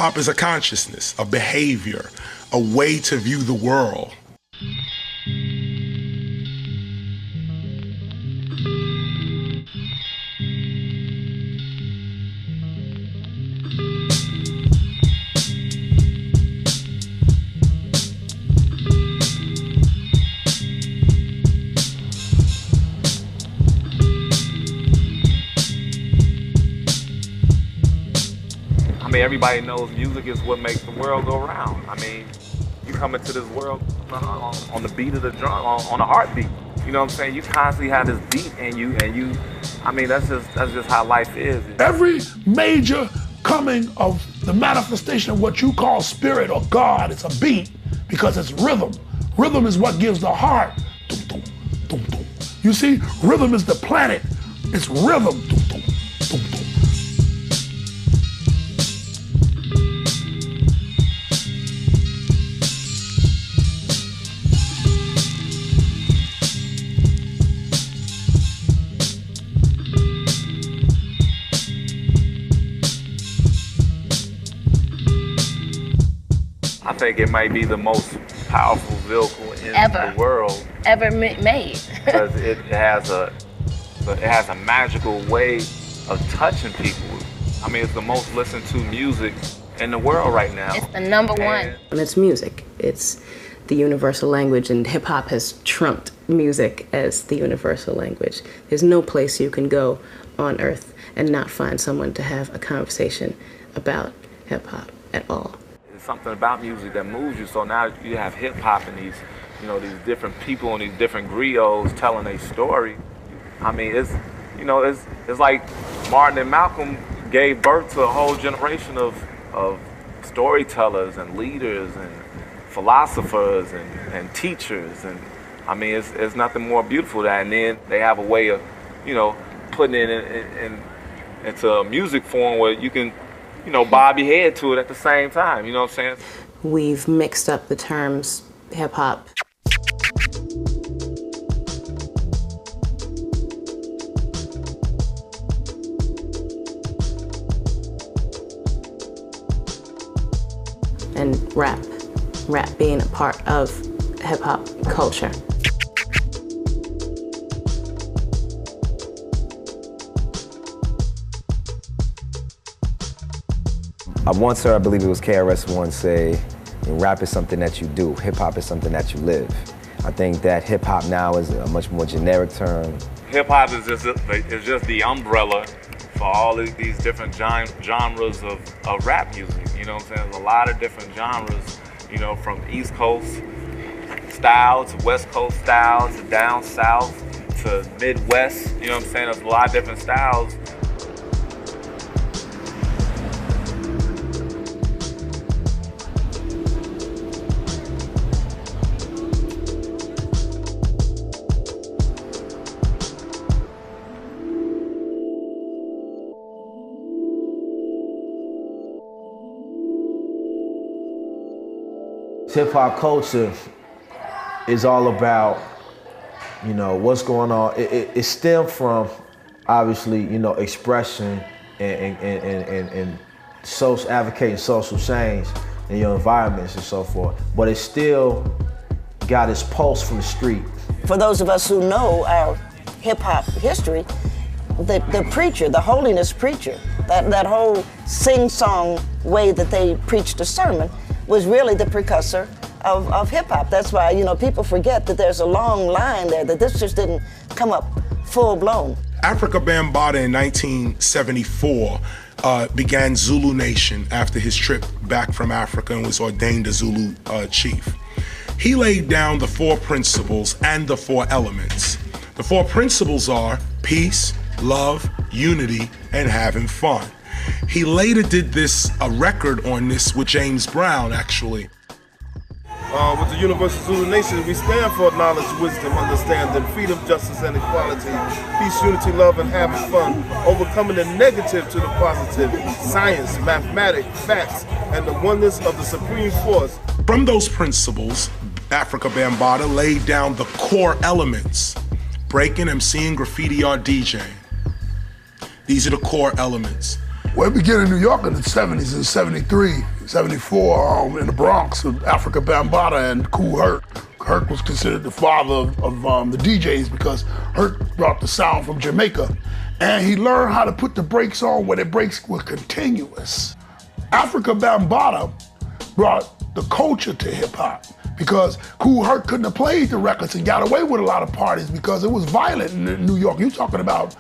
Hip-hop is a consciousness, a behavior, a way to view the world. I mean, everybody knows music is what makes the world go round. I mean, you come into this world on the beat of the drum, on a heartbeat. You know what I'm saying? You constantly have this beat in you, I mean, that's just how life is. Every major coming of the manifestation of what you call spirit or God, it's a beat because it's rhythm. Rhythm is what gives the heart. You see, rhythm is the planet. It's rhythm. I think it might be the most powerful vehicle in the world ever made. Because it has a magical way of touching people. I mean, it's the most listened to music in the world right now. It's the #1. And it's music. It's the universal language, and hip hop has trumped music as the universal language. There's no place you can go on earth and not find someone to have a conversation about hip hop at all. Something about music that moves you. So now you have hip hop and these different people and these different griots telling a story. I mean, it's like Martin and Malcolm gave birth to a whole generation of storytellers and leaders and philosophers and teachers. And I mean, it's nothing more beautiful than that. And then they have a way of, putting it into a music form where you can bob your head to it at the same time, you know what I'm saying? We've mixed up the terms hip-hop. And rap being a part of hip-hop culture. I once heard, I believe it was KRS-One say, rap is something that you do, hip-hop is something that you live. I think that hip-hop now is a much more generic term. Hip-hop is just the umbrella for all of these different genres of rap music, you know what I'm saying? There's a lot of different genres, from East Coast style to West Coast style to down south to Midwest, you know what I'm saying? There's a lot of different styles. Hip-hop culture is all about, what's going on. It stems from, obviously, expression and social advocating social change in your environments and so forth. But it still got its pulse from the street. For those of us who know our hip-hop history, the preacher, the holiness preacher, that whole sing-song way that they preached a sermon was really the precursor of hip-hop. That's why, people forget that there's a long line there, that this just didn't come up full-blown. Africa Bambaataa in 1974 began Zulu Nation after his trip back from Africa and was ordained a Zulu chief. He laid down the 4 principles and the 4 elements. The 4 principles are peace, love, unity, and having fun. He later did a record on this with James Brown, actually. With the Universal Zulu Nation, we stand for knowledge, wisdom, understanding, freedom, justice, and equality, peace, unity, love, and having fun, overcoming the negative to the positive, science, mathematics, facts, and the oneness of the supreme force. From those principles, Africa Bambaataa laid down the core elements: breaking, MCing, graffiti, or DJing. These are the core elements. Well, it began in New York in the 70s, in 73, 74, in the Bronx, with Africa Bambaataa and Kool Herc. Herc was considered the father of the DJs because Herc brought the sound from Jamaica. And he learned how to put the breaks on where the breaks were continuous. Africa Bambaataa brought the culture to hip hop because Kool Herc couldn't have played the records and got away with a lot of parties because it was violent in New York. You're talking about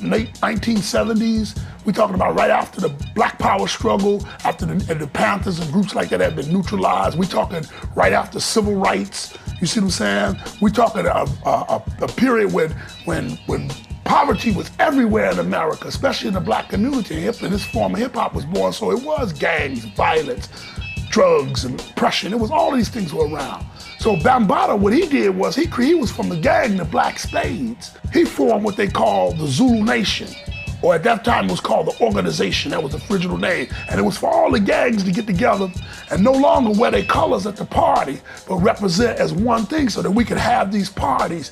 late 1970s. We're talking about right after the Black Power struggle, after the Panthers and groups like that had been neutralized. We're talking right after civil rights. You see what I'm saying? We're talking a period when poverty was everywhere in America, especially in the black community. And this form of hip hop was born, so it was gangs, violence, drugs, and oppression. It was all these things were around. So Bambaataa, what he did was he was from the gang, the Black Spades. He formed what they called the Zulu Nation, or at that time it was called the Organization. That was the original name. And it was for all the gangs to get together and no longer wear their colors at the party, but represent as one thing so that we could have these parties.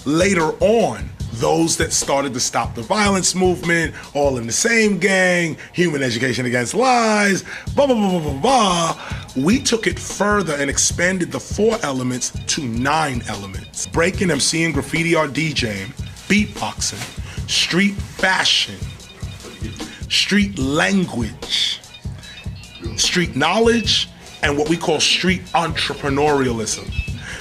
Later on, those that started to stop the violence movement, all in the same gang, human education against lies, blah, blah, blah, blah, blah, blah. We took it further and expanded the 4 elements to 9 elements. Breaking, MCing, graffiti or DJing, beatboxing, street fashion, street language, street knowledge, and what we call street entrepreneurialism.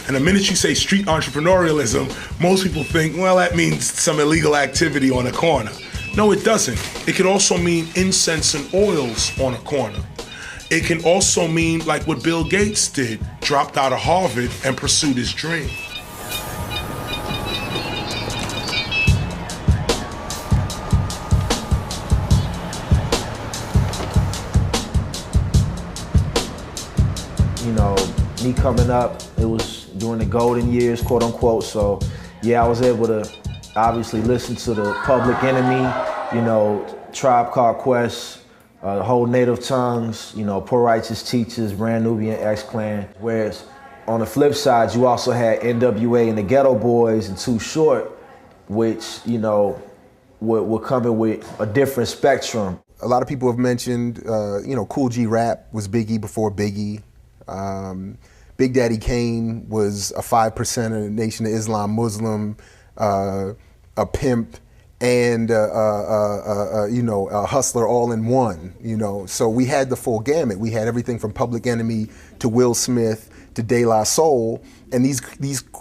And the minute you say street entrepreneurialism, most people think, well, that means some illegal activity on a corner. No, it doesn't. It could also mean incense and oils on a corner. It can also mean like what Bill Gates did, dropped out of Harvard and pursued his dream. You know, me coming up, it was during the golden years, quote unquote. So yeah, I was able to obviously listen to the Public Enemy, you know, Tribe Called Quest, the whole Native Tongues, you know, Poor Righteous Teachers, Brand Nubian X-Clan. Whereas on the flip side, you also had NWA and the Ghetto Boys and Too Short, which, you know, were coming with a different spectrum. A lot of people have mentioned, you know, Cool G Rap was Biggie before Biggie. Big Daddy Kane was a 5% of the Nation of Islam Muslim, a pimp, and you know, a hustler all in one. You know, so we had the full gamut. We had everything from Public Enemy to Will Smith to De La Soul, and these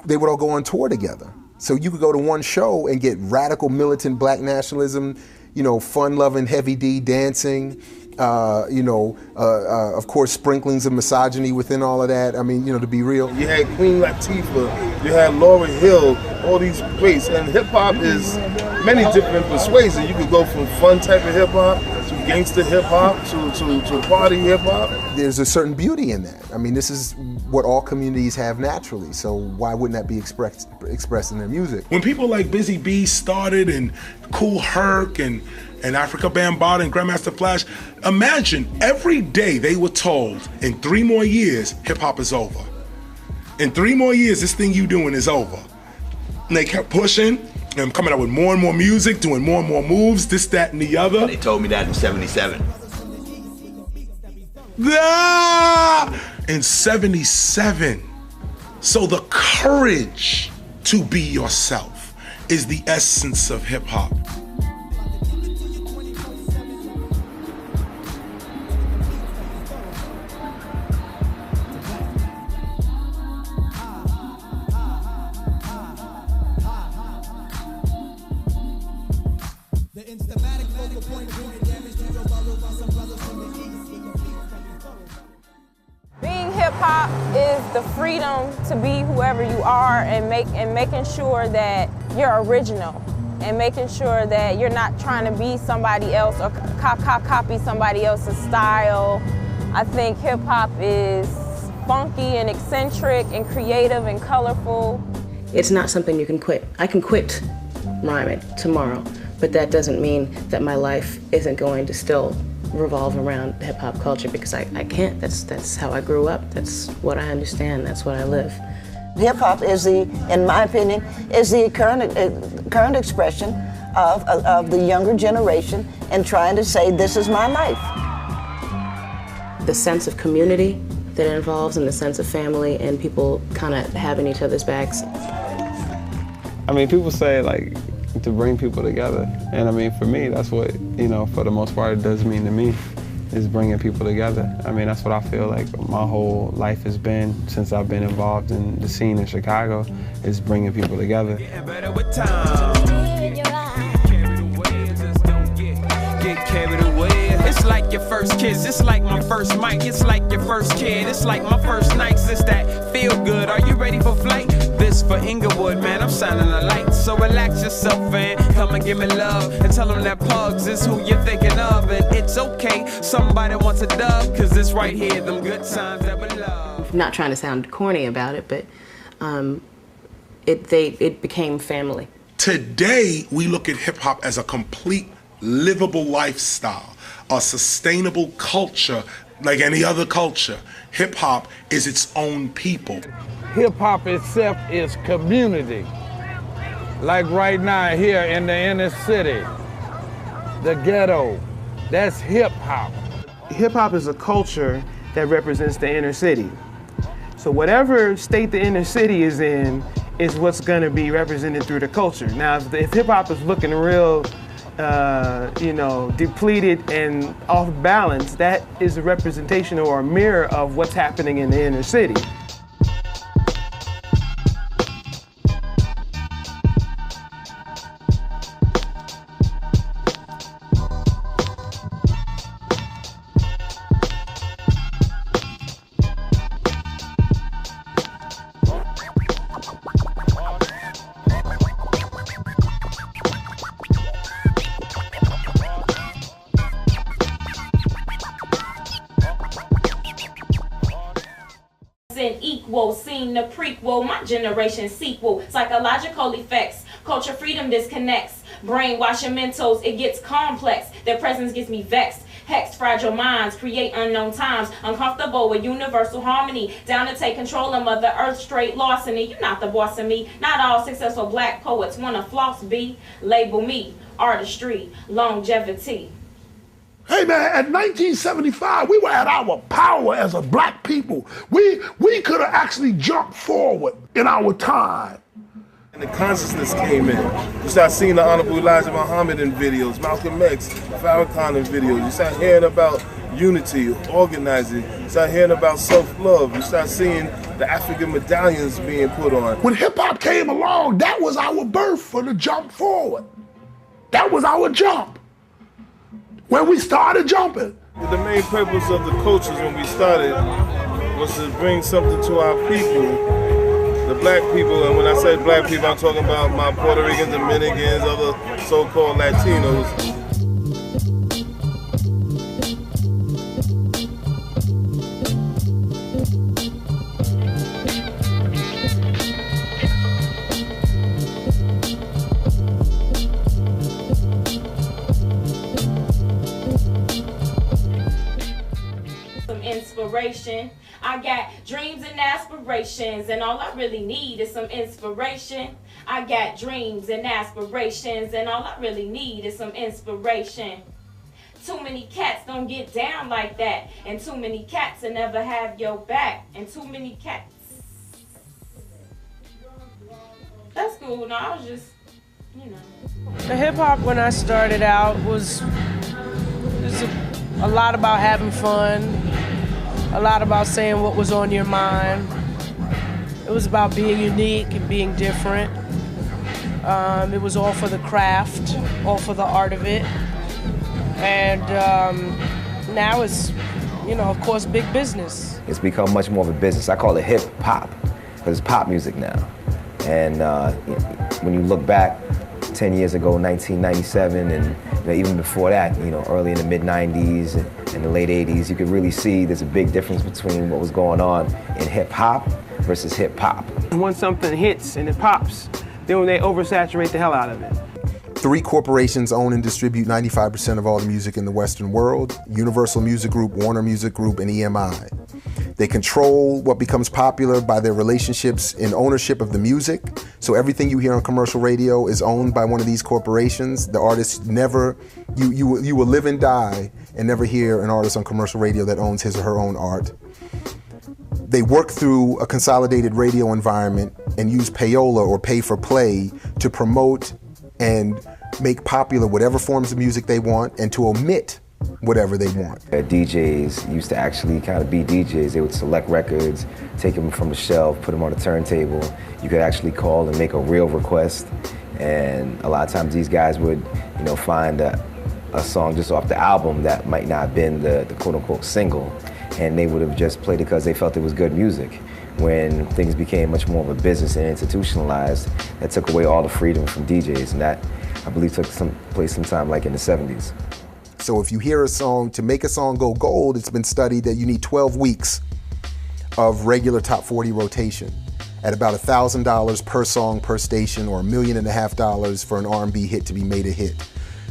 they would all go on tour together. So you could go to one show and get radical militant black nationalism, you know, fun-loving Heavy D dancing. You know, of course, sprinklings of misogyny within all of that. I mean, you know, to be real. You had Queen Latifah, you had Lauryn Hill, all these greats. And hip hop is many different persuasions. You could go from fun type of hip hop to gangster hip hop to party hip hop. There's a certain beauty in that. I mean, this is what all communities have naturally. So why wouldn't that be expressed in their music? When people like Busy Bee started and Kool Herc and Africa Bambaataa and Grandmaster Flash, imagine every day they were told, in 3 more years, hip hop is over. In 3 more years, this thing you doing is over. And they kept pushing and coming out with more and more music, doing more and more moves, this, that, and the other. They told me that in '77. In 77. So the courage to be yourself is the essence of hip hop. Hip-hop is the freedom to be whoever you are and making sure that you're original and making sure that you're not trying to be somebody else or copy somebody else's style. I think hip-hop is funky and eccentric and creative and colorful. It's not something you can quit. I can quit rhyming tomorrow, but that doesn't mean that my life isn't going to still revolve around hip-hop culture, because I can't. That's how I grew up. That's what I understand. That's what I live. Hip-hop is in my opinion, is the current expression of the younger generation and trying to say, this is my life. The sense of community that it involves and the sense of family and people kind of having each other's backs. I mean, people say like to bring people together. And I mean, for me, that's what, you know, for the most part it does mean to me, is bringing people together. I mean, that's what I feel like my whole life has been since I've been involved in the scene in Chicago, is bringing people together. Get carried away. It's like your first kiss, it's like my first mic, it's like your first kid, it's like my first nights, it's that feel good. Are you ready for flight? This for Inglewood, man, I'm shining a light. So relax yourself and come and give me love, and tell them that Pugs is who you're thinking of. And it's okay, somebody wants a dub, cause this right here, them good times that we love. Not trying to sound corny about it, but it became family. Today, we look at hip hop as a complete livable lifestyle, a sustainable culture like any other culture. Hip hop is its own people. Hip hop itself is community. Like right now here in the inner city, the ghetto, that's hip hop. Hip hop is a culture that represents the inner city. So whatever state the inner city is in is what's gonna be represented through the culture. Now, if hip hop is looking real you know, depleted and off balance, that is a representation or a mirror of what's happening in the inner city. Equal, seen the prequel, my generation sequel, psychological effects, culture freedom disconnects, brainwashing mentals, it gets complex, their presence gets me vexed, hexed fragile minds, create unknown times, uncomfortable with universal harmony, down to take control of Mother Earth, straight larceny, you're not the boss of me, not all successful black poets wanna floss be, label me, artistry, longevity. Hey man, at 1975, we were at our power as a black people. We could have actually jumped forward in our time. And the consciousness came in. You start seeing the Honorable Elijah Muhammad in videos, Malcolm X, Farrakhan in videos. You start hearing about unity, organizing. You start hearing about self-love. You start seeing the African medallions being put on. When hip hop came along, that was our birth for the jump forward. That was our jump. When we started jumping. The main purpose of the coaches when we started was to bring something to our people, the black people. And when I say black people, I'm talking about my Puerto Ricans, Dominicans, other so-called Latinos. Inspiration. I got dreams and aspirations, and all I really need is some inspiration. I got dreams and aspirations, and all I really need is some inspiration. Too many cats don't get down like that, and too many cats will never have your back, and too many cats. That's cool. No, I was just, you know. The hip hop when I started out was a lot about having fun, a lot about saying what was on your mind. It was about being unique and being different. It was all for the craft, all for the art of it. And now it's, you know, of course, big business. It's become much more of a business. I call it hip hop, because it's pop music now. And when you look back 10 years ago, 1997, and you know, even before that, you know, early in the mid-90s and the late 80s, you could really see there's a big difference between what was going on in hip-hop versus hip-hop. Once something hits and it pops, then they oversaturate the hell out of it. 3 corporations own and distribute 95% of all the music in the Western world: Universal Music Group, Warner Music Group, and EMI. They control what becomes popular by their relationships in ownership of the music. So everything you hear on commercial radio is owned by one of these corporations. The artist never, you will live and die and never hear an artist on commercial radio that owns his or her own art. They work through a consolidated radio environment and use payola or pay for play to promote and make popular whatever forms of music they want and to omit whatever they want. DJs used to actually kind of be DJs. They would select records, take them from the shelf, put them on a turntable. You could actually call and make a real request. And a lot of times these guys would, you know, find a song just off the album that might not have been the quote-unquote single, and they would have just played it because they felt it was good music. When things became much more of a business and institutionalized, that took away all the freedom from DJs, and that, I believe, took place sometime like in the 70s. So if you hear a song, to make a song go gold, it's been studied that you need 12 weeks of regular top 40 rotation at about $1,000 per song per station, or $1.5 million for an R&B hit to be made a hit.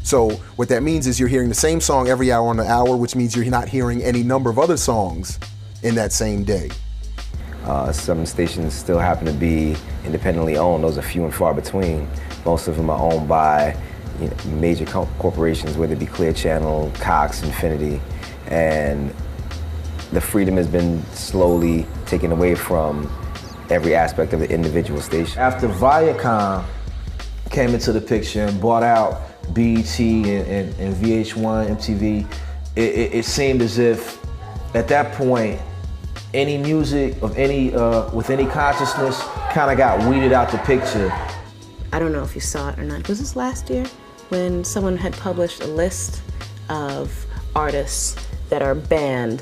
So what that means is you're hearing the same song every hour on the hour, which means you're not hearing any number of other songs in that same day. Some stations still happen to be independently owned. Those are few and far between. Most of them are owned by major corporations, whether it be Clear Channel, Cox, Infinity, and the freedom has been slowly taken away from every aspect of the individual station. After Viacom came into the picture and bought out BET and VH1, MTV, it seemed as if at that point any music of any with any consciousness kind of got weeded out the picture. I don't know if you saw it or not. Was this last year when someone had published a list of artists that are banned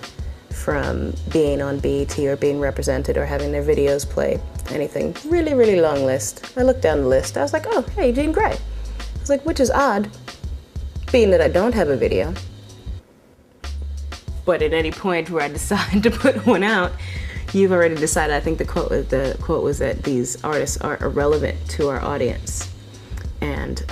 from being on BET or being represented or having their videos played? Anything. Really, really long list. I looked down the list. I was like, oh, hey, Jean Grey. I was like, which is odd, being that I don't have a video. But at any point where I decide to put one out, you've already decided. I think the quote was that these artists are irrelevant to our audience, and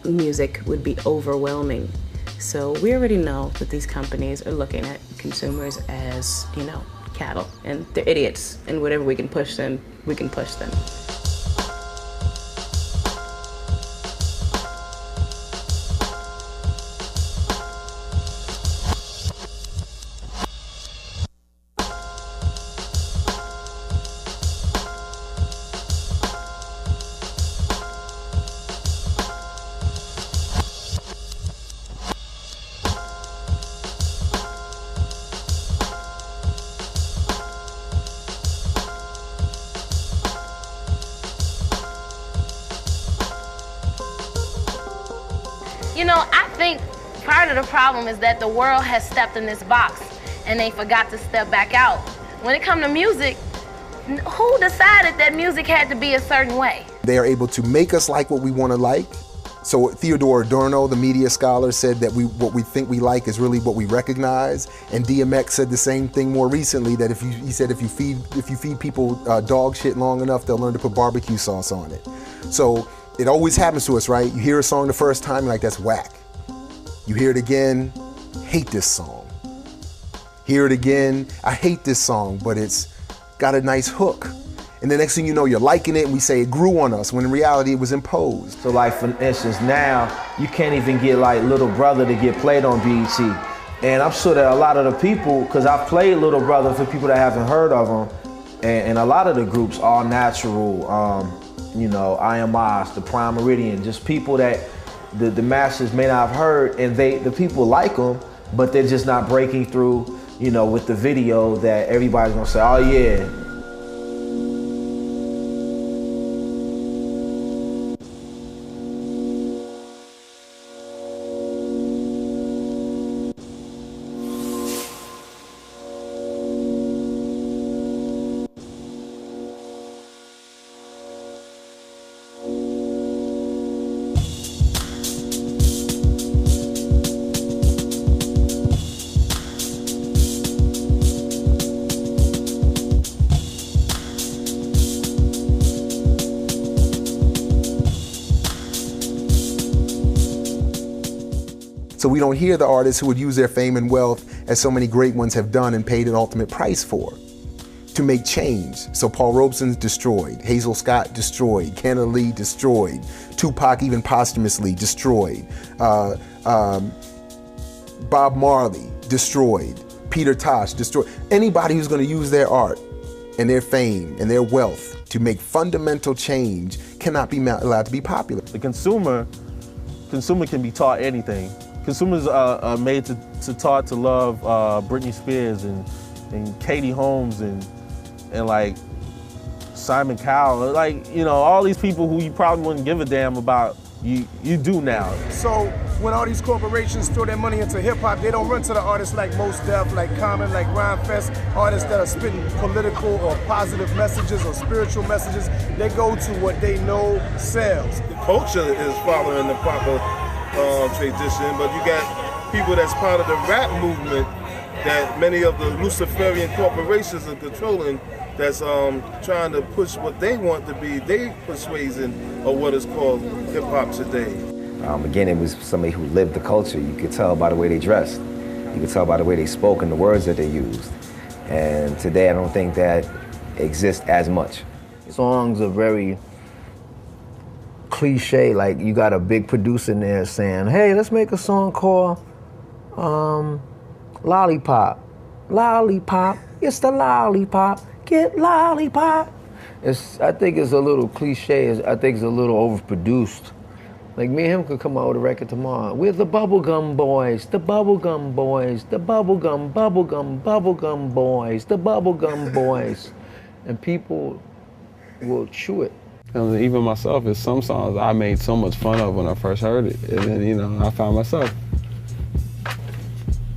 music would be overwhelming. So we already know that these companies are looking at consumers as, you know, cattle, and they're idiots, and whatever we can push them, we can push them. You know, I think part of the problem is that the world has stepped in this box and they forgot to step back out. When it comes to music, who decided that music had to be a certain way? They are able to make us like what we want to like. So Theodore Adorno, the media scholar, said that what we think we like is really what we recognize. And DMX said the same thing more recently, that if you feed people dog shit long enough, they'll learn to put barbecue sauce on it. So it always happens to us, right? You hear a song the first time, you're like, that's whack. You hear it again, hate this song. Hear it again, I hate this song, but it's got a nice hook. And the next thing you know, you're liking it, and we say it grew on us, when in reality it was imposed. So like, for instance, now you can't even get like Little Brother to get played on BET. And I'm sure that a lot of the people, because I've played Little Brother for people that haven't heard of them, and a lot of the groups, All Natural, you know, I Am Oz, The Prime Meridian, just people that the masses may not have heard, and the people like them, but they're just not breaking through, you know, with the video that everybody's gonna say, oh yeah. So we don't hear the artists who would use their fame and wealth as so many great ones have done and paid an ultimate price for, to make change. So Paul Robeson's destroyed, Hazel Scott destroyed, Kenneth Lee destroyed, Tupac even posthumously destroyed, Bob Marley destroyed, Peter Tosh destroyed. Anybody who's going to use their art and their fame and their wealth to make fundamental change cannot be allowed to be popular. The consumer can be taught anything. Consumers are made to taught to love Britney Spears and Katie Holmes and like Simon Cowell, like, you know, all these people who you probably wouldn't give a damn about, you do now. So when all these corporations throw their money into hip hop, they don't run to the artists like Mos Def, like Common, like Rhymefest, artists that are spitting political or positive messages or spiritual messages. They go to what they know sells. The culture is following the proper tradition, but you got people that's part of the rap movement that many of the Luciferian corporations are controlling, that's trying to push what they want to be their persuasion of what is called hip-hop today. Again, it was somebody who lived the culture. You could tell by the way they dressed. You could tell by the way they spoke and the words that they used. And today, I don't think that exists as much. Songs are very cliche, like you got a big producer in there saying, hey, let's make a song called Lollipop. Lollipop, it's the lollipop, get lollipop. I think it's a little cliche, I think it's a little overproduced. Like me and him could come out with a record tomorrow. We're the bubblegum boys, the bubblegum boys, the bubblegum boys, the bubblegum boys. And people will chew it. And even myself, it's some songs I made so much fun of when I first heard it. And then, you know, I found myself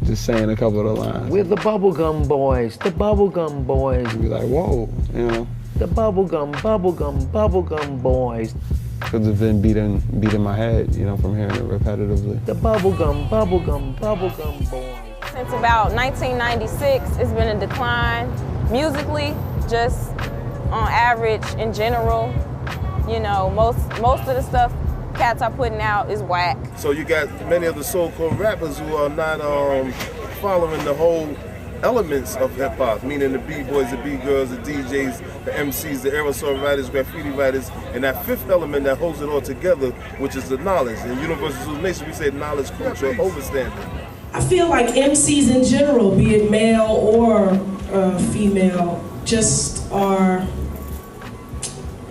just saying a couple of the lines. We're the bubblegum boys, the bubblegum boys. You'd be like, whoa, you know. The bubblegum boys. Because it's been beating my head, you know, from hearing it repetitively. The bubblegum boys. Since about 1996, it's been a decline. Musically, just on average, in general, you know, most of the stuff cats are putting out is whack. So you got many of the so-called rappers who are not following the whole elements of hip-hop, meaning the B-boys, the B-girls, the DJs, the MCs, the aerosol writers, graffiti writers, and that fifth element that holds it all together, which is the knowledge. In Universal Zulu Nation, we say knowledge, culture, overstanding. I feel like MCs in general, be it male or female, just are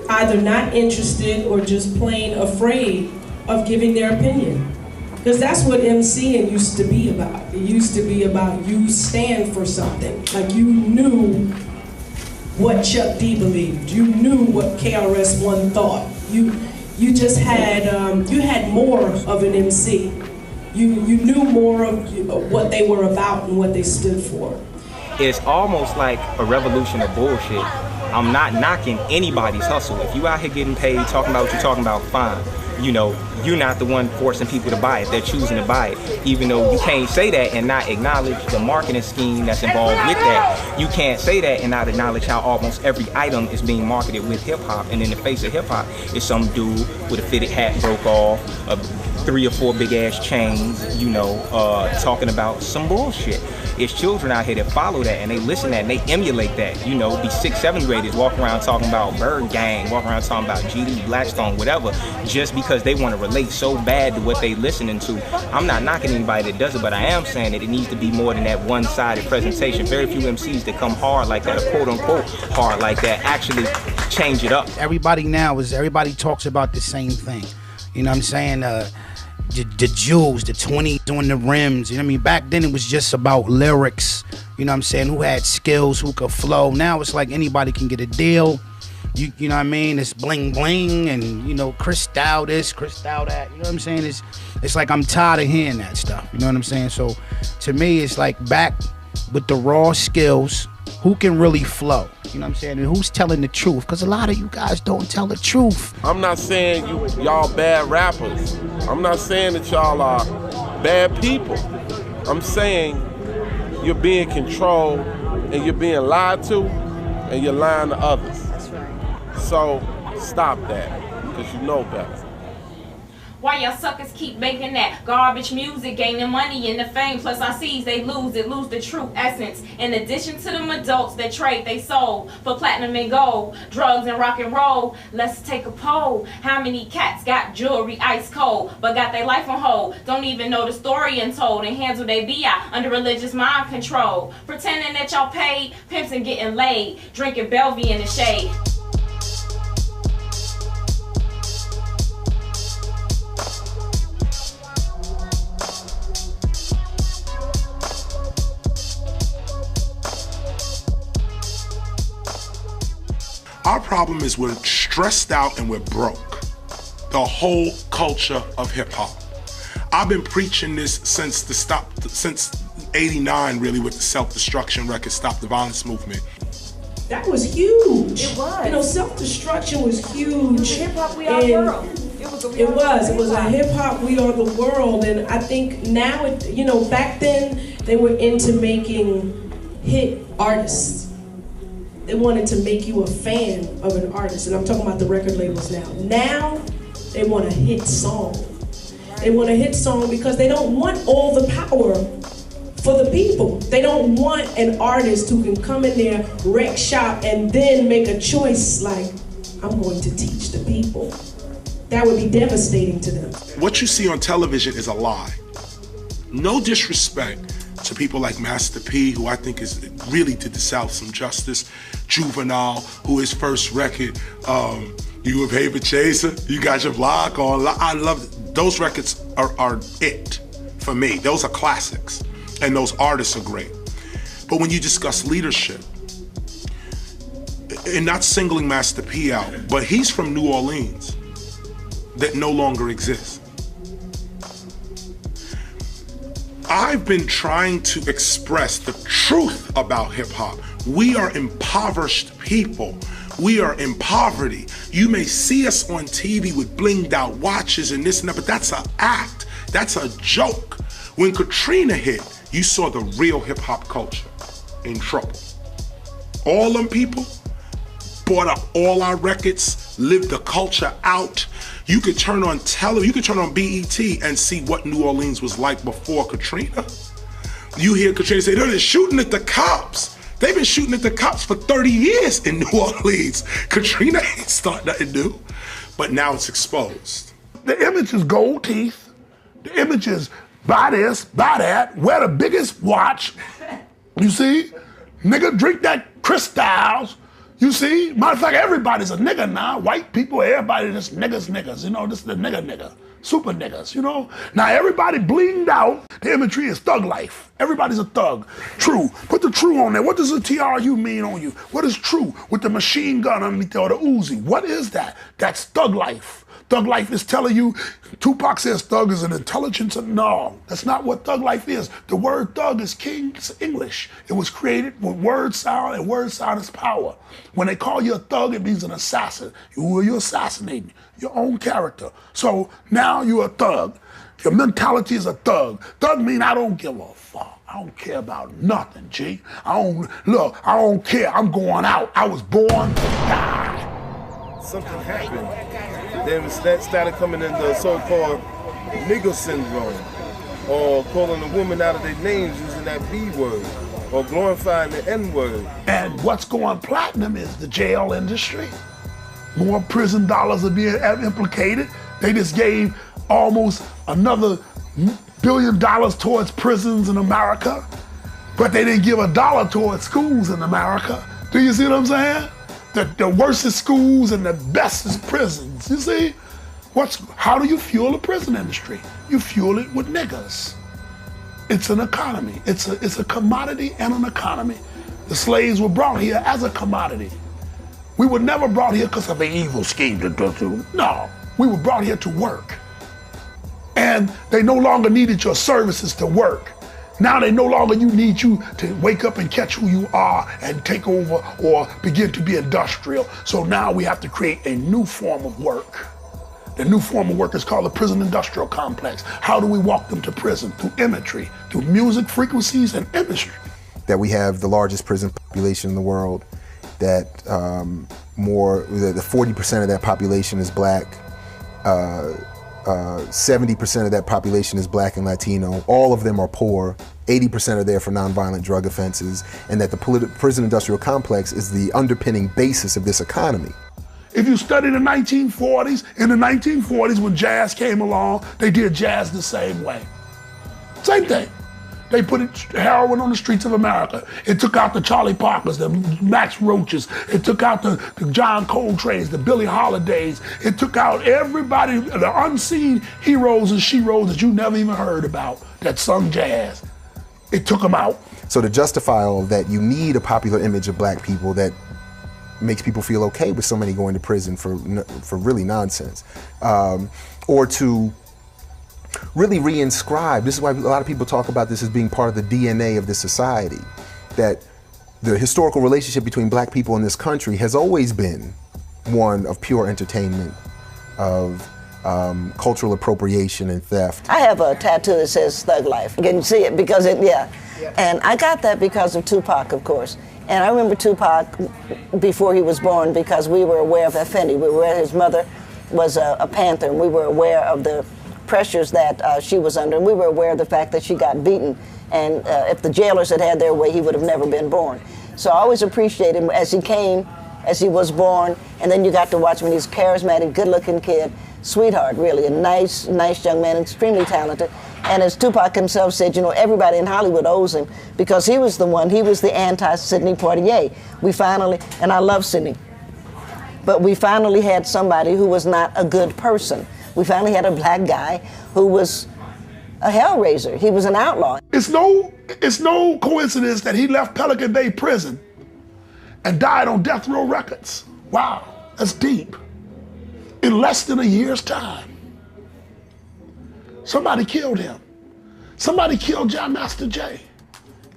either not interested or just plain afraid of giving their opinion. Because that's what MCing used to be about. It used to be about you stand for something. Like you knew what Chuck D believed. You knew what KRS-One thought. You just had, you had more of an MC. You knew more of what they were about and what they stood for. It's almost like a revolution of bullshit. I'm not knocking anybody's hustle. If you out here getting paid, talking about what you're talking about, fine. You know, you're not the one forcing people to buy it. They're choosing to buy it. Even though you can't say that and not acknowledge the marketing scheme that's involved with that. You can't say that and not acknowledge how almost every item is being marketed with hip hop. And in the face of hip hop is some dude with a fitted hat broke off, 3 or 4 big ass chains, you know, talking about some bullshit. It's children out here that follow that and they listen to that and they emulate that. You know, these 6th, 7th graders walk around talking about Bird Gang, walk around talking about GD, Blackstone, whatever, just because they want to relate so bad to what they listening to. I'm not knocking anybody that does it, but I am saying that it needs to be more than that one-sided presentation. Very few MCs that come hard like that, or quote-unquote hard like that, actually change it up. Everybody talks about the same thing. You know what I'm saying? The jewels, the 20s on the rims. You know what I mean? Back then it was just about lyrics. You know what I'm saying? Who had skills, who could flow. Now it's like anybody can get a deal. You know what I mean? It's bling bling and, you know, crystal this, crystal that. You know what I'm saying? It's like I'm tired of hearing that stuff. You know what I'm saying? So to me, it's like back with the raw skills. Who can really flow? You know what I'm saying? And who's telling the truth? Because a lot of you guys don't tell the truth. I'm not saying y'all bad rappers. I'm not saying that y'all are bad people. I'm saying you're being controlled and you're being lied to and you're lying to others. That's right. So stop that, because you know better. Why y'all suckers keep making that garbage music, gaining money in the fame, plus I sees they lose the true essence. In addition to them adults that trade they soul for platinum and gold, drugs and rock and roll, let's take a poll. How many cats got jewelry ice cold, but got their life on hold? Don't even know the story untold and handle they BI under religious mind control. Pretending that y'all paid, pimps and getting laid, drinking Bellevue in the shade. Our problem is we're stressed out and we're broke. The whole culture of hip hop. I've been preaching this since '89, really, with the self-destruction record, Stop the Violence movement. That was huge. It was. You know, self-destruction was huge. Hip hop, we are the world. It was a hip hop, we are the world, and I think now, you know, back then they were into making hit artists. They wanted to make you a fan of an artist, and I'm talking about the record labels now. Now, they want a hit song. They want a hit song because they don't want all the power for the people. They don't want an artist who can come in there, wreck shop, and then make a choice like, I'm going to teach the people. That would be devastating to them. What you see on television is a lie. No disrespect to people like Master P, who I think really did the South some justice. Juvenile, who his first record, You a Paper Chaser, You Got Your Block on. I love it. Those records are it for me. Those are classics, and those artists are great. But when you discuss leadership, and not singling Master P out, but he's from New Orleans that no longer exists. I've been trying to express the truth about hip hop. We are impoverished people. We are in poverty. You may see us on TV with blinged out watches and this and that, but that's an act. That's a joke. When Katrina hit, you saw the real hip hop culture in trouble. All them people bought up all our records, lived the culture out. You could turn on television, you could turn on BET and see what New Orleans was like before Katrina. You hear Katrina say, they're shooting at the cops. They've been shooting at the cops for 30 years in New Orleans. Katrina ain't starting nothing new, but now it's exposed. The image is gold teeth. The image is buy this, buy that, wear the biggest watch. You see? Nigga, drink that Crystals. You see? Matter of fact, everybody's a nigga now. White people, everybody just niggas. You know, this is the nigga. Super niggas, you know? Now everybody blinged out. The imagery is thug life. Everybody's a thug. True. Put the true on there. What does the TRU mean on you? What is true with the machine gun underneath there or the Uzi? What is that? That's thug life. Thug life is telling you, Tupac says thug is an intelligence. No, that's not what thug life is. The word thug is King's English. It was created with word sound, and word sound is power. When they call you a thug, it means an assassin. You're assassinating your own character. So now you're a thug. Your mentality is a thug. Thug mean I don't give a fuck. I don't care about nothing, G. I don't care. I'm going out. I was born to die. Something happened. Then that started coming in the so-called nigger syndrome, or calling a woman out of their names using that B word, or glorifying the N word. And what's going platinum is the jail industry. More prison dollars are being implicated. They just gave almost another $1 billion towards prisons in America, but they didn't give $1 towards schools in America. Do you see what I'm saying? The worstest schools and the bestest prisons. You see? How do you fuel the prison industry? You fuel it with niggas. It's an economy. It's a commodity and an economy. The slaves were brought here as a commodity. We were never brought here because of an evil scheme to do. No, we were brought here to work. And they no longer needed your services to work. Now they no longer need you to wake up and catch who you are and take over or begin to be industrial. So now we have to create a new form of work. The new form of work is called the prison industrial complex. How do we walk them to prison? Through imagery, through music frequencies and imagery. That we have the largest prison population in the world, that the 40% of that population is black. 70% of that population is black and Latino. All of them are poor. 80% are there for nonviolent drug offenses, and that the prison industrial complex is the underpinning basis of this economy. If you study the 1940s, in the 1940s when jazz came along, they did jazz the same way. Same thing. They put heroin on the streets of America. It took out the Charlie Parkers, the Max Roaches. It took out the John Coltrane's, the Billie Holidays. It took out everybody, the unseen heroes and sheroes that you never even heard about that sung jazz. It took them out. So to justify all of that, you need a popular image of black people that makes people feel okay with so many going to prison for really nonsense. Or to really reinscribe. This is why a lot of people talk about this as being part of the DNA of this society, that the historical relationship between black people in this country has always been one of pure entertainment, of cultural appropriation and theft. I have a tattoo that says Thug Life. You can see it because and I got that because of Tupac, of course. And I remember Tupac before he was born because we were aware of Effendi. We were aware his mother was a Panther, and we were aware of the pressures that she was under, and we were aware of the fact that she got beaten, and if the jailers had had their way, he would have never been born. So I always appreciated him as he came, as he was born, and then you got to watch him. He's a charismatic, good-looking kid, sweetheart, really, a nice young man, extremely talented. And as Tupac himself said, you know, everybody in Hollywood owes him because he was the anti-Sidney Poitier. We finally, and I love Sidney, but we finally had somebody who was not a good person. We finally had a black guy who was a hellraiser. He was an outlaw. It's no coincidence that he left Pelican Bay Prison and died on Death Row Records. Wow, that's deep. In less than a year's time. Somebody killed him. Somebody killed Jam Master Jay.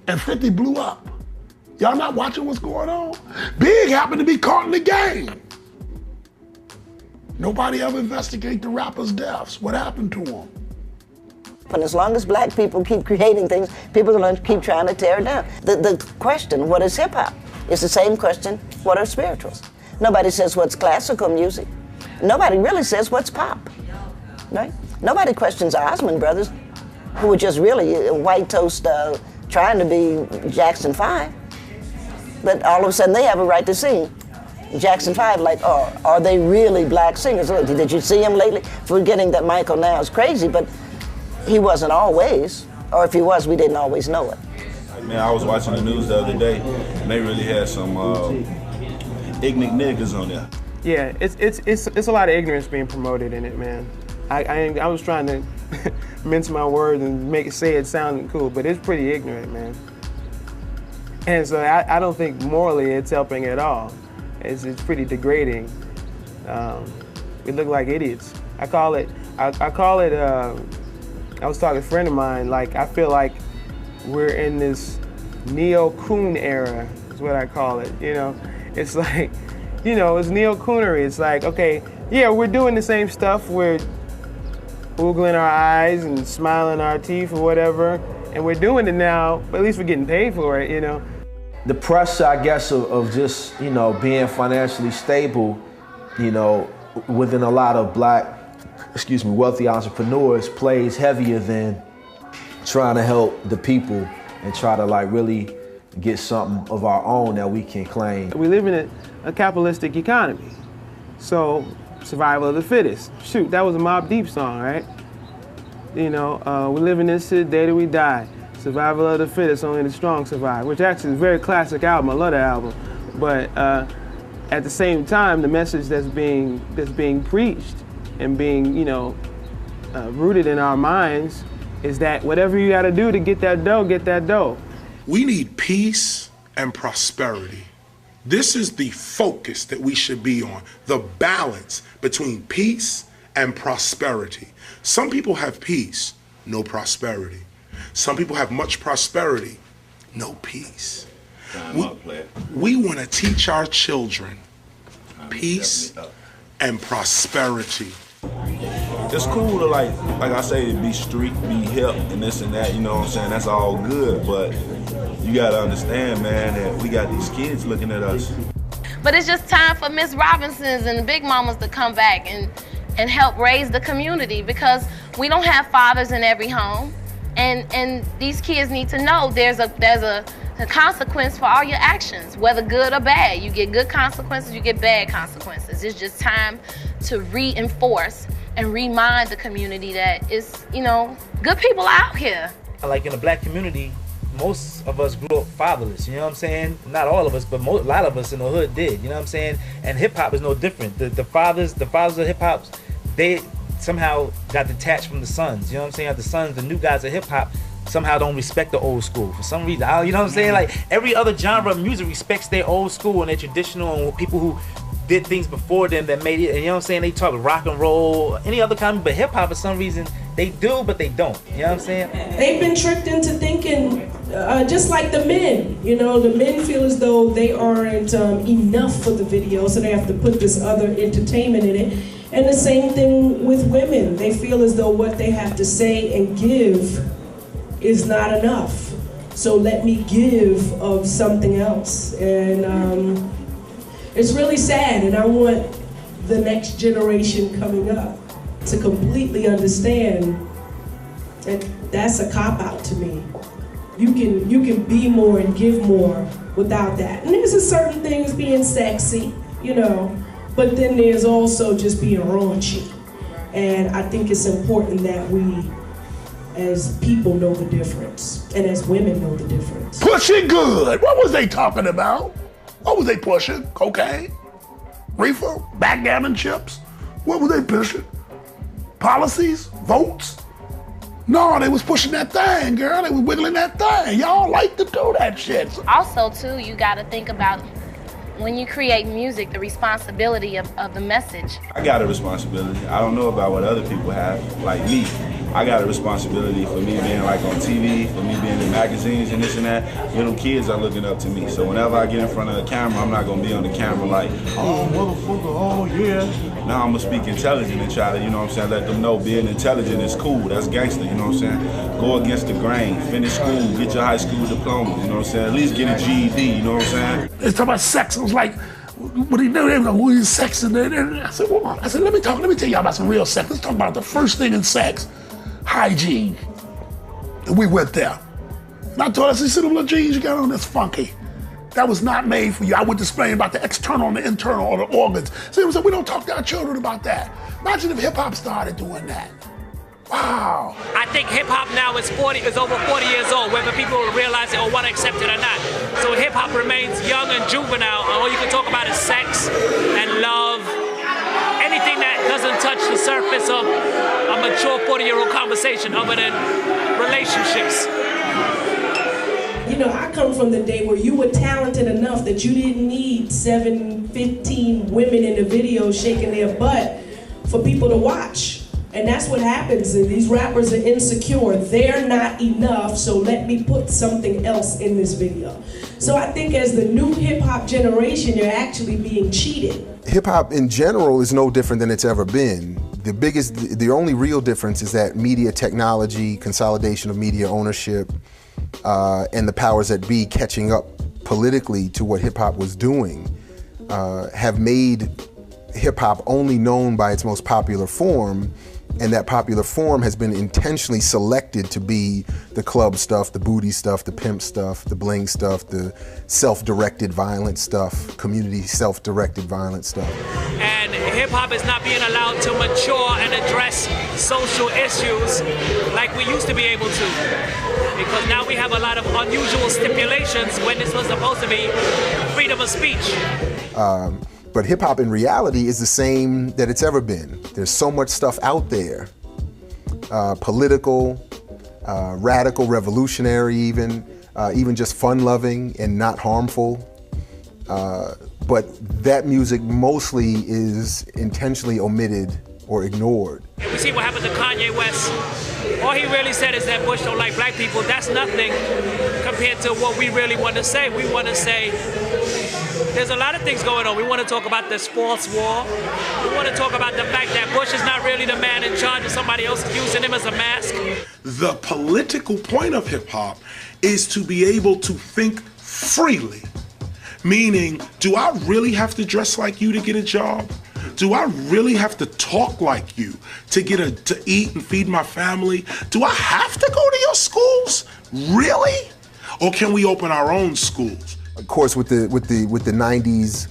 And 50 blew up. Y'all not watching what's going on? Big happened to be caught in the game. Nobody ever investigate the rappers' deaths. What happened to them? And as long as black people keep creating things, people are going to keep trying to tear it down. The question, what is hip hop? Is the same question, what are spirituals? Nobody says what's classical music. Nobody really says what's pop, right? Nobody questions Osmond Brothers, who were just really white toast trying to be Jackson 5. But all of a sudden they have a right to sing Jackson 5, like, oh, are they really black singers? Look, did you see him lately? Forgetting that Michael now is crazy, but he wasn't always, or if he was, we didn't always know it. Man, I was watching the news the other day, and they really had some ignorant niggas on there. Yeah, it's a lot of ignorance being promoted in it, man. I was trying to mince my words and say it sound cool, but it's pretty ignorant, man. And so I don't think morally it's helping at all. It's pretty degrading. We look like idiots. I was talking to a friend of mine, like, I feel like we're in this neo-coon era, is what I call it, you know? It's like, you know, it's neo-coonery. It's like, okay, yeah, we're doing the same stuff. We're oogling our eyes and smiling our teeth or whatever, and we're doing it now, but at least we're getting paid for it, you know? The pressure, I guess, of just, you know, being financially stable, you know, within a lot of black, wealthy entrepreneurs plays heavier than trying to help the people and try to, like, really get something of our own that we can claim. We live in a capitalistic economy. So, survival of the fittest. Shoot, that was a Mobb Deep song, right? You know, we live in this shit, day that we die. Survival of the fittest, only the strong survive, which actually is a very classic album. I love that album. But at the same time, the message that's being preached and being, you know, rooted in our minds is that whatever you gotta do to get that dough, get that dough. We need peace and prosperity. This is the focus that we should be on, the balance between peace and prosperity. Some people have peace, no prosperity. Some people have much prosperity, no peace. We want to teach our children peace and prosperity. It's cool to, like I say, be street, be hip, and this and that, you know what I'm saying? That's all good, but you gotta understand, man, that we got these kids looking at us. But it's just time for Miss Robinsons and the Big Mamas to come back and and help raise the community, because we don't have fathers in every home, and these kids need to know there's a consequence for all your actions, whether good or bad. You get good consequences, you get bad consequences. It's just time to reinforce and remind the community that it's, you know, good people out here. Like in the black community, most of us grew up fatherless, you know what I'm saying? Not all of us, but a lot of us in the hood did, you know what I'm saying? And hip hop is no different. The fathers of hip hop, they somehow got detached from the sons, you know what I'm saying? The sons, the new guys of hip hop, somehow don't respect the old school for some reason. You know what I'm saying? Like every other genre of music respects their old school and their traditional, and people who did things before them that made it. And you know what I'm saying? They talk rock and roll, any other kind, but hip hop for some reason they do, but they don't. You know what I'm saying? They've been tricked into thinking just like the men. You know, the men feel as though they aren't enough for the video, so they have to put this other entertainment in it. And the same thing with women. They feel as though what they have to say and give is not enough. So let me give of something else. And it's really sad, and I want the next generation coming up to completely understand that that's a cop-out to me. You can be more and give more without that. And there's a certain things being sexy, you know, but then there's also just being raunchy. And I think it's important that we, as people, know the difference, and as women know the difference. Pushing good. What was they talking about? What was they pushing? Cocaine? Reefer? Backgammon chips? What were they pushing? Policies? Votes? No, they was pushing that thing, girl. They was wiggling that thing. Y'all like to do that shit. Also, too, you gotta think about when you create music, the responsibility of the message. I got a responsibility. I don't know about what other people have, like me. I got a responsibility for me being like on TV, for me being in magazines and this and that. Little kids are looking up to me. So whenever I get in front of the camera, I'm not gonna be on the camera like, oh, motherfucker, oh yeah. Now I'm gonna speak intelligent and try to, you know what I'm saying, let them know being intelligent is cool, that's gangster, you know what I'm saying? Go against the grain, finish school, get your high school diploma, you know what I'm saying? At least get a GED, you know what I'm saying? They talk about sex. I was like, what do you know? They were like, what is sex? And I said, well, let me tell y'all about some real sex. Let's talk about the first thing in sex. Hygiene. And we went there. And I told her, I said, see them little jeans you got on, that's funky. That was not made for you. I would explain about the external and the internal or the organs. So we don't talk to our children about that. Imagine if hip hop started doing that. Wow. I think hip hop now is over 40 years old, whether people realize it or want to accept it or not. So hip hop remains young and juvenile. All you can talk about is sex and love. Anything that doesn't touch the surface of a mature 40-year-old conversation other than relationships. You know, I come from the day where you were talented enough that you didn't need 15 women in the video shaking their butt for people to watch. And that's what happens. These rappers are insecure. They're not enough, so let me put something else in this video. So I think as the new hip-hop generation, you're actually being cheated. Hip-hop in general is no different than it's ever been. The only real difference is that media technology, consolidation of media ownership, and the powers that be catching up politically to what hip-hop was doing have made hip-hop only known by its most popular form, and that popular form has been intentionally selected to be the club stuff, the booty stuff, the pimp stuff, the bling stuff, the self-directed violent stuff, community self-directed violent stuff. And hip-hop is not being allowed to mature and address social issues like we used to be able to. Because now we have a lot of unusual stipulations when this was supposed to be freedom of speech. But hip hop in reality is the same that it's ever been. There's so much stuff out there, political, radical, revolutionary even just fun-loving and not harmful. But that music mostly is intentionally omitted or ignored. And we see what happened to Kanye West. All he really said is that Bush don't like black people. That's nothing compared to what we really want to say. We want to say there's a lot of things going on. We want to talk about this false war. We want to talk about the fact that Bush is not really the man in charge and somebody else is using him as a mask. The political point of hip hop is to be able to think freely. Meaning, do I really have to dress like you to get a job? do I really have to talk like you to get to eat and feed my family? Do I have to go to your schools? Really? Or can we open our own schools? Of course, with the 90s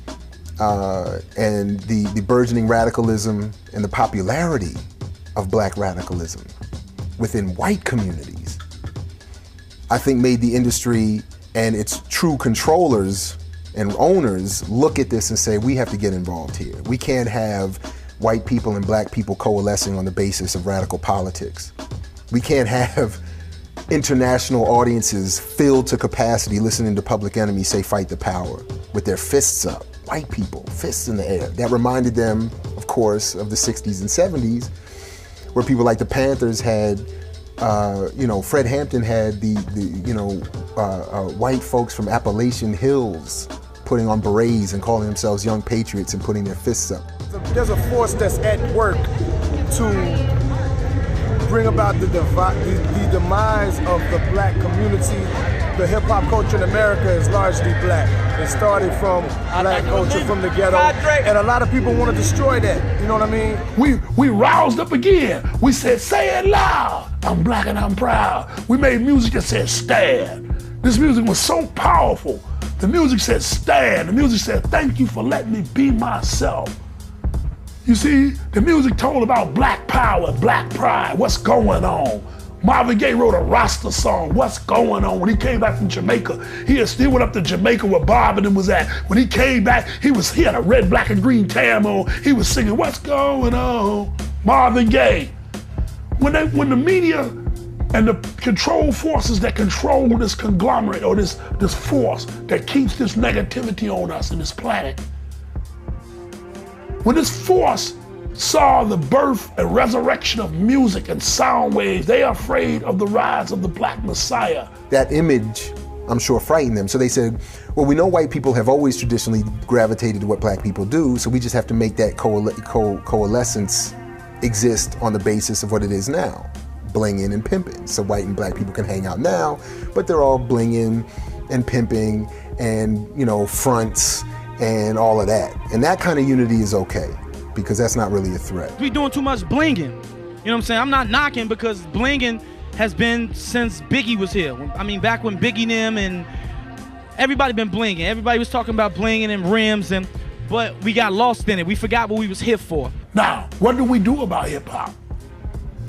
and the burgeoning radicalism and the popularity of black radicalism within white communities, I think made the industry and its true controllers and owners look at this and say, we have to get involved here. We can't have white people and black people coalescing on the basis of radical politics. We can't have international audiences filled to capacity listening to Public Enemy say fight the power with their fists up. White people, fists in the air. That reminded them, of course, of the 60s and 70s, where people like the Panthers had, Fred Hampton had white folks from Appalachian Hills putting on berets and calling themselves young patriots and putting their fists up. There's a force that's at work to bring about the demise of the black community. The hip-hop culture in America is largely black. It started from black culture, from the ghetto, and a lot of people want to destroy that, you know what I mean? We roused up again. We said, say it loud, I'm black and I'm proud. We made music that said stand. This music was so powerful. The music said stand. The music said, thank you for letting me be myself. You see, the music told about black power, black pride, what's going on. Marvin Gaye wrote a Rasta song, what's going on? When he came back from Jamaica, he went up to Jamaica where Bob and them was at. When he came back, he had a red, black, and green tam on. He was singing, what's going on? Marvin Gaye. When the media and the control forces that control this conglomerate or this force that keeps this negativity on us and this planet, when this force saw the birth and resurrection of music and sound waves, they are afraid of the rise of the Black Messiah. That image, I'm sure, frightened them. So they said, well, we know white people have always traditionally gravitated to what black people do, so we just have to make that coalescence exist on the basis of what it is now, blinging and pimping. So white and black people can hang out now, but they're all blinging and pimping and, fronts and all of that. And that kind of unity is okay, because that's not really a threat. We doing too much blinging. You know what I'm saying? I'm not knocking, because blinging has been since Biggie was here. I mean, back when Biggie and them and everybody been blinging. Everybody was talking about blinging and rims, but we got lost in it. We forgot what we was here for. Now, what do we do about hip hop?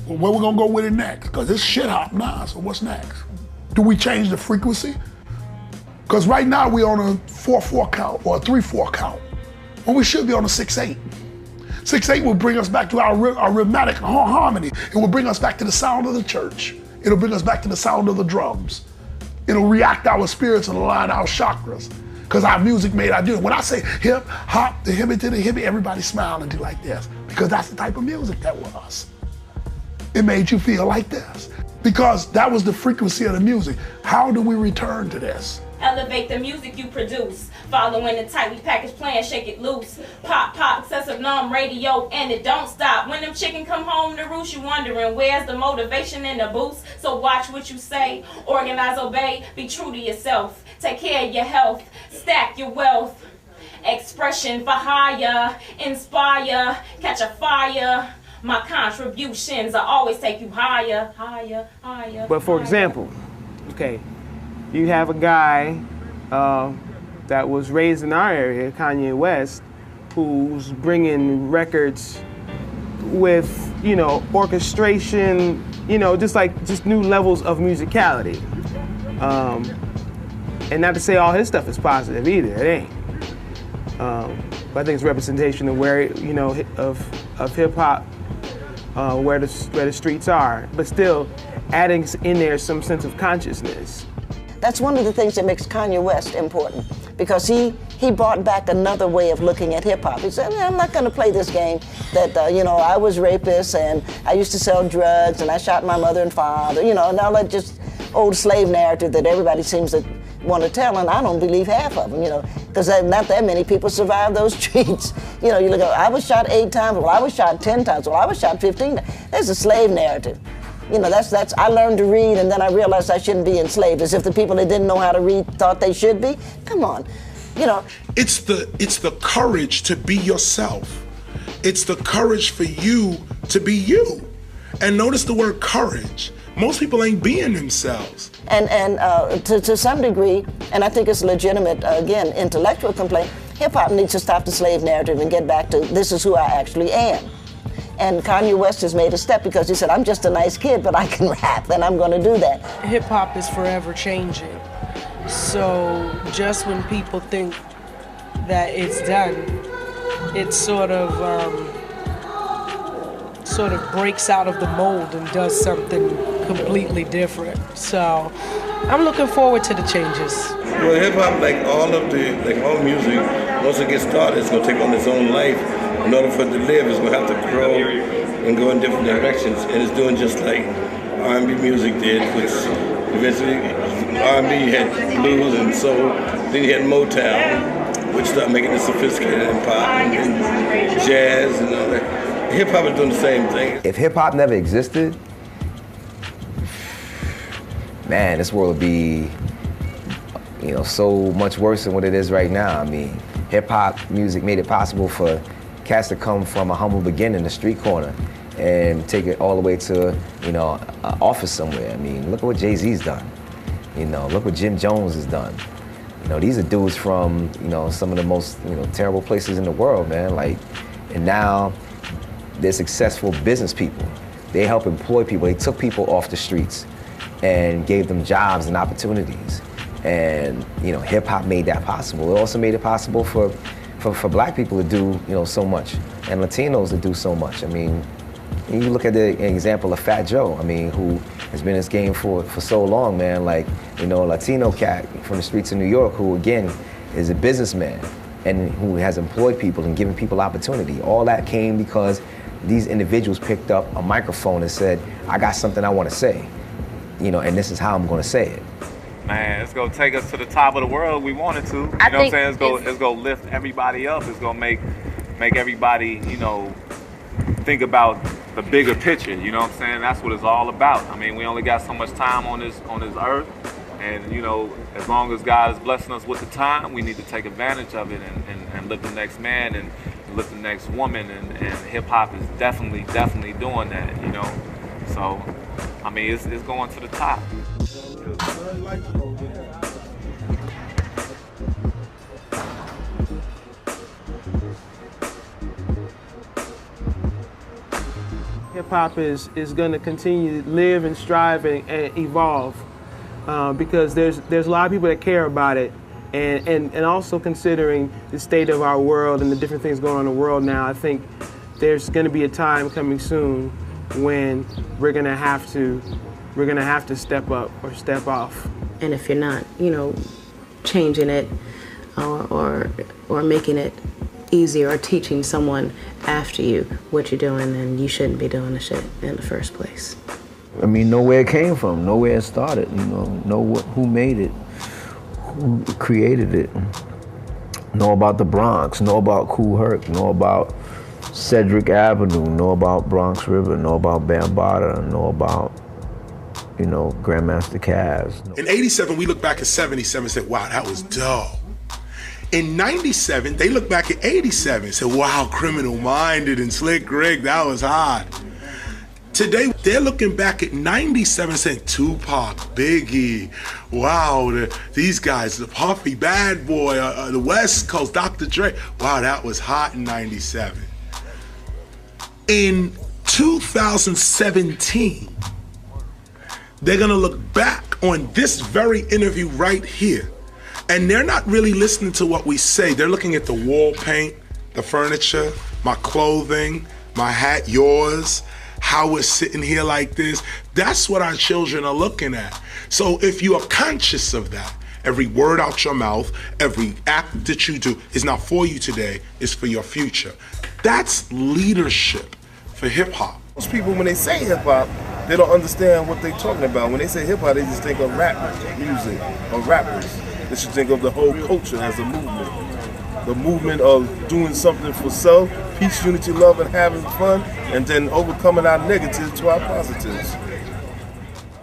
Well, where we gonna go with it next? Because it's shit hop now, so what's next? Do we change the frequency? Because right now we're on a 4/4 count or a 3/4 count, when we should be on a 6/8. 6/8 will bring us back to our rhythmic harmony. It will bring us back to the sound of the church. It'll bring us back to the sound of the drums. It'll react our spirits and align our chakras. Because our music made our do. When I say hip, hop, the hippie to the hippie, everybody smile and do like this. Because that's the type of music that was. It made you feel like this. Because that was the frequency of the music. How do we return to this? Elevate the music you produce. Following the tightly packaged plan, shake it loose. Pop, pop, excessive numb radio, and it don't stop. When them chicken come home to roost, you wondering where's the motivation and the boost. So watch what you say, organize, obey, be true to yourself. Take care of your health, stack your wealth. Expression for hire, inspire, catch a fire. My contributions, I always take you higher, higher, higher. But for example, okay, you have a guy that was raised in our area, Kanye West, who's bringing records with, orchestration, just new levels of musicality. And not to say all his stuff is positive either, it ain't. But I think it's representation of where, of hip hop, where the streets are, but still adding in there some sense of consciousness. That's one of the things that makes Kanye West important, because he brought back another way of looking at hip-hop. He said, I'm not going to play this game that, I was rapist and I used to sell drugs and I shot my mother and father, and all that just old slave narrative that everybody seems to want to tell, and I don't believe half of them, because not that many people survive those streets. You look at, I was shot 8 times, well, I was shot 10 times, well, I was shot 15 times. There's a slave narrative. That's I learned to read, and then I realized I shouldn't be enslaved, as if the people that didn't know how to read thought they should be. Come on, It's the courage to be yourself. It's the courage for you to be you. And notice the word courage. Most people ain't being themselves. And to some degree, and I think it's legitimate, again, intellectual complaint, hip-hop needs to stop the slave narrative and get back to this is who I actually am. And Kanye West has made a step because he said, I'm just a nice kid, but I can rap, and I'm going to do that. Hip-hop is forever changing. So just when people think that it's done, it sort of breaks out of the mold and does something completely different. So I'm looking forward to the changes. Well, hip-hop, like all music, once it gets started, it's going to take on its own life. In order for it to live, it's going to have to grow and go in different directions. And it's doing just like R&B music did, which eventually R&B had blues and soul. Then you had Motown, which started making it sophisticated and pop and jazz and all that. Hip-hop is doing the same thing. If hip-hop never existed, man, this world would be, so much worse than what it is right now. I mean, hip-hop music made it possible for cats to come from a humble beginning, the street corner, and take it all the way to, an office somewhere. I mean, look at what Jay-Z's done. Look what Jim Jones has done. These are dudes from, some of the most, terrible places in the world, man. And now they're successful business people. They help employ people. They took people off the streets and gave them jobs and opportunities. And, hip-hop made that possible. It also made it possible for black people to do, so much, and Latinos to do so much. I mean, you look at the example of Fat Joe, who has been in this game for so long, man, a Latino cat from the streets of New York who, again, is a businessman and who has employed people and given people opportunity. All that came because these individuals picked up a microphone and said, I got something I want to say, and this is how I'm going to say it. Man, it's gonna take us to the top of the world. We wanted to. You know what I'm saying? It's gonna lift everybody up. It's gonna make everybody, think about the bigger picture. You know what I'm saying? That's what it's all about. I mean, we only got so much time on this earth, and as long as God is blessing us with the time, we need to take advantage of it and lift the next man and lift the next woman. And hip hop is definitely doing that. So, I mean, it's going to the top. Hip-hop is going to continue to live and strive and evolve because there's a lot of people that care about it, and also considering the state of our world and the different things going on in the world now, I think there's going to be a time coming soon when we're going to have to step up or step off. And if you're not, changing it or making it easier or teaching someone after you what you're doing, then you shouldn't be doing the shit in the first place. I mean, know where it came from, know where it started, know who made it, who created it. Know about the Bronx, know about Kool Herc, know about Cedric Avenue, know about Bronx River, know about Bambaataa, know about Grandmaster Caz. In 87, we look back at 77 and said, wow, that was dope. In 97, they look back at 87 and said, wow, Criminal Minded and Slick Rick, that was hot. Today, they're looking back at 97 and saying, Tupac, Biggie, wow, these guys, the Puffy, Bad Boy, the West Coast, Dr. Dre, wow, that was hot in 97. In 2017, they're gonna look back on this very interview right here, and they're not really listening to what we say. They're looking at the wall paint, the furniture, my clothing, my hat, yours, how we're sitting here like this. That's what our children are looking at. So if you are conscious of that, every word out your mouth, every act that you do is not for you today, it's for your future. That's leadership for hip hop. Most people, when they say hip hop, they don't understand what they're talking about. When they say hip hop, they just think of rap music or rappers. They should think of the whole culture as a movement. The movement of doing something for self, peace, unity, love, and having fun, and then overcoming our negatives to our positives.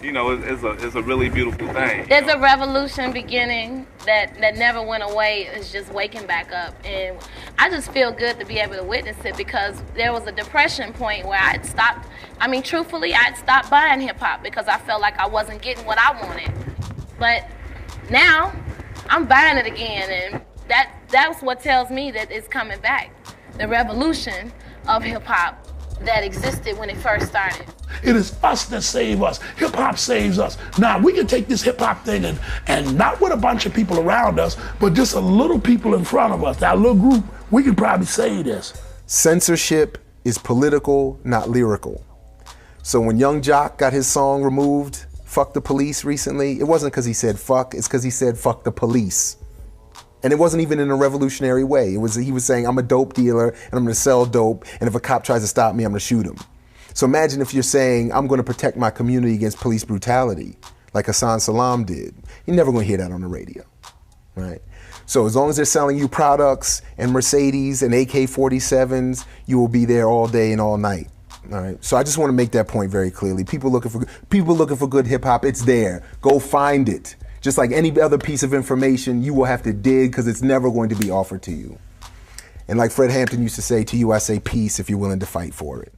It's a really beautiful thing. There's a revolution beginning that never went away. It's just waking back up. And I just feel good to be able to witness it, because there was a depression point where I'd stopped, I mean, truthfully, I'd stopped buying hip hop because I felt like I wasn't getting what I wanted. But now, I'm buying it again, and that's what tells me that it's coming back. The revolution of hip hop that existed when it first started. It is us that save us. Hip hop saves us. Now we can take this hip hop thing and not with a bunch of people around us, but just a little people in front of us, that little group, we can probably save this. Censorship is political, not lyrical. So when Young Jock got his song removed, Fuck the Police, recently, it wasn't because he said fuck, it's because he said fuck the police. And it wasn't even in a revolutionary way. He was saying, I'm a dope dealer and I'm gonna sell dope, and if a cop tries to stop me, I'm gonna shoot him. So imagine if you're saying, I'm gonna protect my community against police brutality, like Hassan Salam did. You're never gonna hear that on the radio, right? So as long as they're selling you products and Mercedes and AK-47s, you will be there all day and all night. All right. So I just want to make that point very clearly. People looking for good hip hop, it's there. Go find it. Just like any other piece of information, you will have to dig, because it's never going to be offered to you. And like Fred Hampton used to say, to you I say peace if you're willing to fight for it.